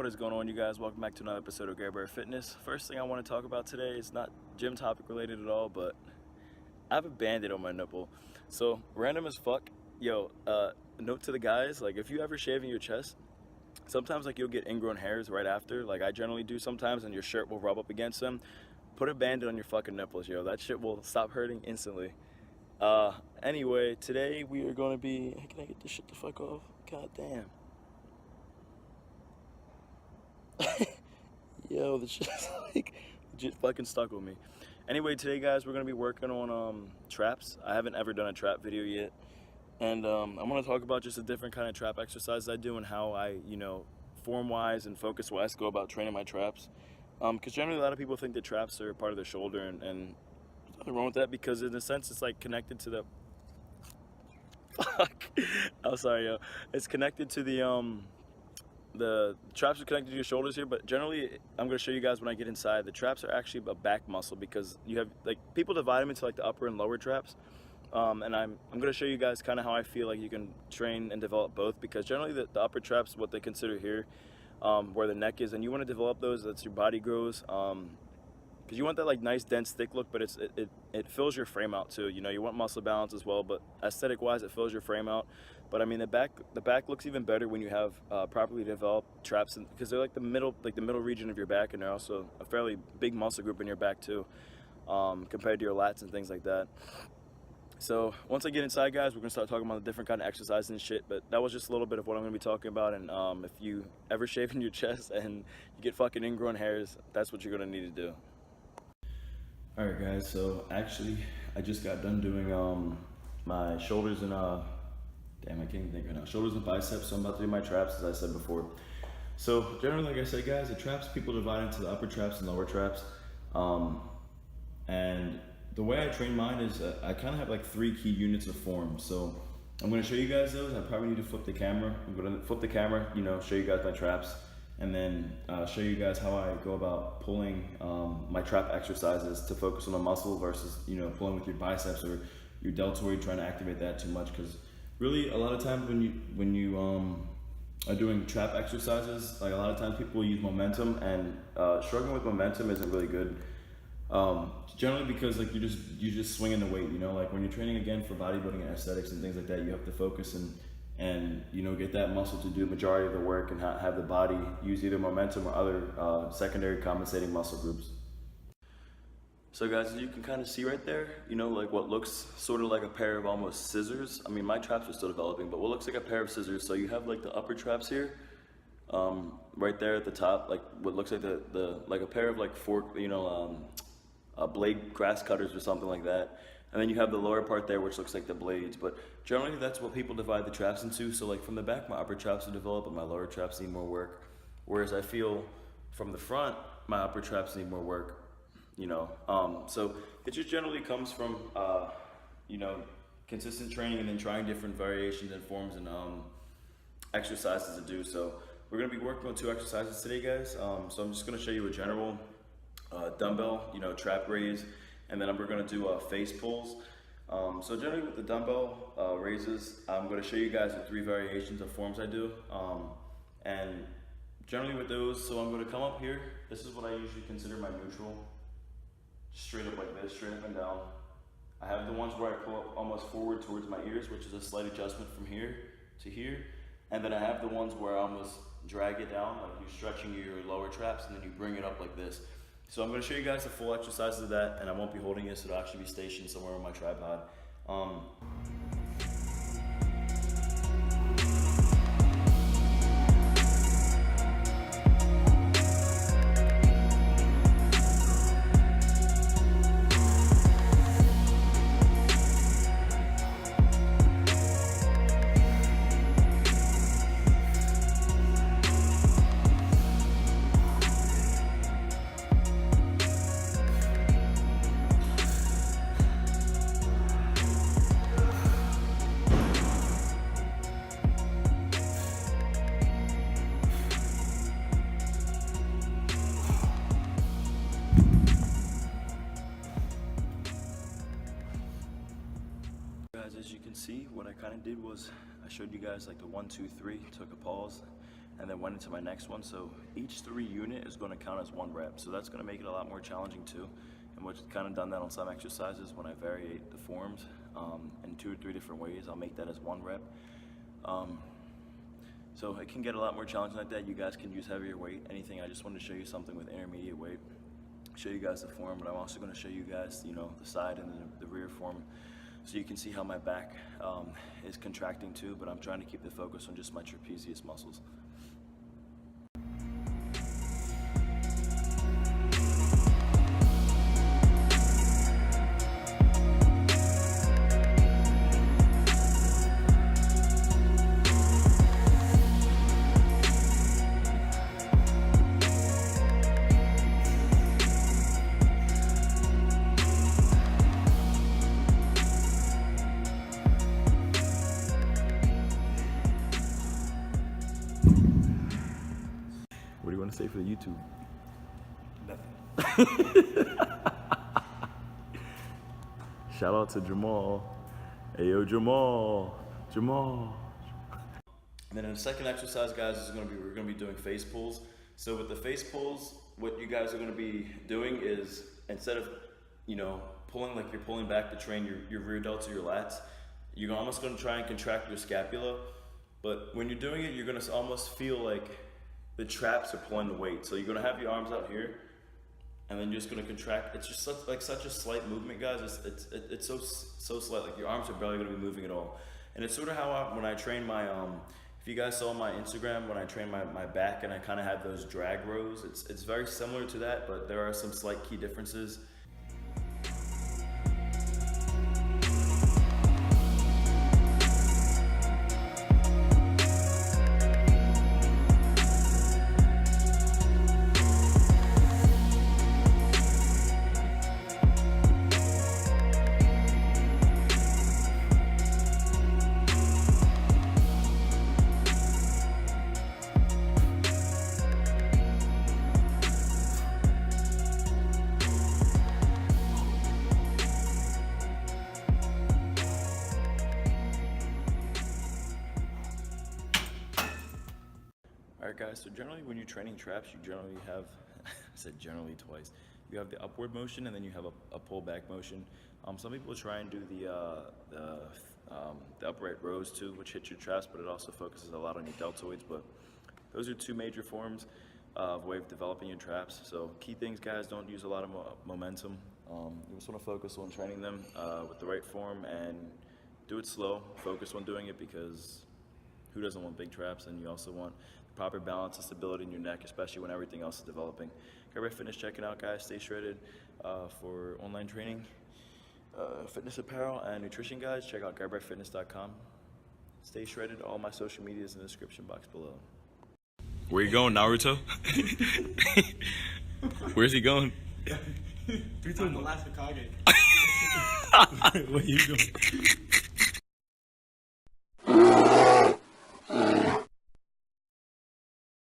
What is going on, you guys? Welcome back to another episode of Garbear Fitness. First thing I want to talk about today is not gym topic related at all, but I have a band-aid on my nipple. So random as fuck. Yo, note to the guys, like if you ever shaving your chest, sometimes like you'll get ingrown hairs right after, like I generally do sometimes, and your shirt will rub up against them. Put a band-aid on your fucking nipples, yo. That shit will stop hurting instantly. Anyway, today we are going to be, can I get this shit the fuck off? God damn. Yo, this shit's like legit fucking stuck with me. Anyway, today guys, we're gonna be working on traps. I haven't ever done a trap video yet, and I'm gonna talk about just a different kind of trap exercises I do and how I, form-wise and focus-wise go about training my traps. Because generally a lot of people think that traps are part of the shoulder, and there's nothing wrong with that because in a sense it's like connected to the fuck. Oh, sorry, yo. It's connected to the traps are connected to your shoulders here, but generally I'm going to show you guys when I get inside. The traps are actually a back muscle because you have, like, people divide them into like the upper and lower traps, and I'm going to show you guys kind of how I feel like you can train and develop both, because generally the upper traps, what they consider here, where the neck is, and you want to develop those as your body grows, because you want that like nice dense thick look, but it fills your frame out too. You want muscle balance as well, but aesthetic wise it fills your frame out. But I mean the back looks even better when you have properly developed traps, because they're like the middle region of your back, and they're also a fairly big muscle group in your back too, compared to your lats and things like that. So once I get inside, guys, we're gonna start talking about the different kind of exercises and shit. But that was just a little bit of what I'm gonna be talking about. And if you ever shave in your chest and you get fucking ingrown hairs, that's what you're gonna need to do. Alright guys, so actually I just got done doing my shoulders and damn, I can't even think right now. Shoulders and biceps, so I'm about to do my traps as I said before. So generally, like I said guys, the traps people divide into the upper traps and lower traps. And the way I train mine is I kind of have like 3 key units of form. So I'm going to show you guys those. I probably need to flip the camera. I'm going to flip the camera, show you guys my traps, and then show you guys how I go about pulling my trap exercises to focus on the muscle versus pulling with your biceps or your deltoid, trying to activate that too much. Because really a lot of times when you are doing trap exercises, like a lot of times people will use momentum, and struggling with momentum isn't really good. Generally because like you just swinging the weight, like when you're training again for bodybuilding and aesthetics and things like that, you have to focus and get that muscle to do the majority of the work and have the body use either momentum or other secondary compensating muscle groups. So guys, as you can kind of see right there, like what looks sort of like a pair of almost scissors. I mean, my traps are still developing, but what looks like a pair of scissors. So you have like the upper traps here, right there at the top, like what looks like the like a pair of like fork, blade grass cutters or something like that. And then you have the lower part there, which looks like the blades. But generally, that's what people divide the traps into. So like from the back, my upper traps are developed, but my lower traps need more work. Whereas I feel from the front, my upper traps need more work. So it just generally comes from consistent training and then trying different variations and forms and exercises to do. So we're gonna be working on 2 exercises today, guys. So I'm just gonna show you a general dumbbell, trap raise, and then we're gonna do face pulls. So generally with the dumbbell raises, I'm gonna show you guys the 3 variations of forms I do. And generally with those, so I'm gonna come up here. This is what I usually consider my neutral. Straight up like this, straight up and down. I have the ones where I pull up almost forward towards my ears, which is a slight adjustment from here to here. And then I have the ones where I almost drag it down, like you're stretching your lower traps, and then you bring it up like this. So I'm going to show you guys the full exercises of that, and I won't be holding this, it'll actually be stationed somewhere on my tripod. As you can see, what I kind of did was I showed you guys like the 1, 2, 3, took a pause, and then went into my next one. So each 3 unit is going to count as 1 rep. So that's going to make it a lot more challenging too. And we've kind of done that on some exercises when I vary the forms in 2 or 3 different ways. I'll make that as 1 rep. So it can get a lot more challenging like that. You guys can use heavier weight, anything. I just wanted to show you something with intermediate weight. Show you guys the form, but I'm also going to show you guys, you know, the side and the rear form, so you can see how my back is contracting too. But I'm trying to keep the focus on just my trapezius muscles. What do you want to say for the YouTube? Nothing. Shout out to Jamal. Hey yo, Jamal. Jamal. And then in the second exercise, guys, we're gonna be doing face pulls. So with the face pulls, what you guys are gonna be doing is, instead of, you know, pulling like you're pulling back to train your rear delts or your lats, you're almost gonna try and contract your scapula. But when you're doing it, you're gonna almost feel like the traps are pulling the weight. So you're gonna have your arms out here, and then you're just gonna contract. It's just such a slight movement, guys. It's so slight. Like your arms are barely gonna be moving at all. And it's sort of how when I train my if you guys saw my Instagram, when I train my back and I kind of have those drag rows, it's very similar to that, but there are some slight key differences. Alright guys, so generally when you're training traps, you generally have, I said generally twice, you have the upward motion and then you have a pull back motion. Some people try and do the upright rows too, which hits your traps, but it also focuses a lot on your deltoids. But those are 2 major forms of way of developing your traps. So key things, guys, don't use a lot of momentum. You just want to focus on training them with the right form and do it slow. Focus on doing it, because who doesn't want big traps? And you also want proper balance and stability in your neck, especially when everything else is developing. Garbear Fitness, check it out, guys. Stay shredded for online training, fitness apparel, and nutrition, guys. Check out garbearfitness.com. Stay shredded. All my social media is in the description box below. Where you going, Naruto? Where's he going? I'm the last Hokage. Where you going?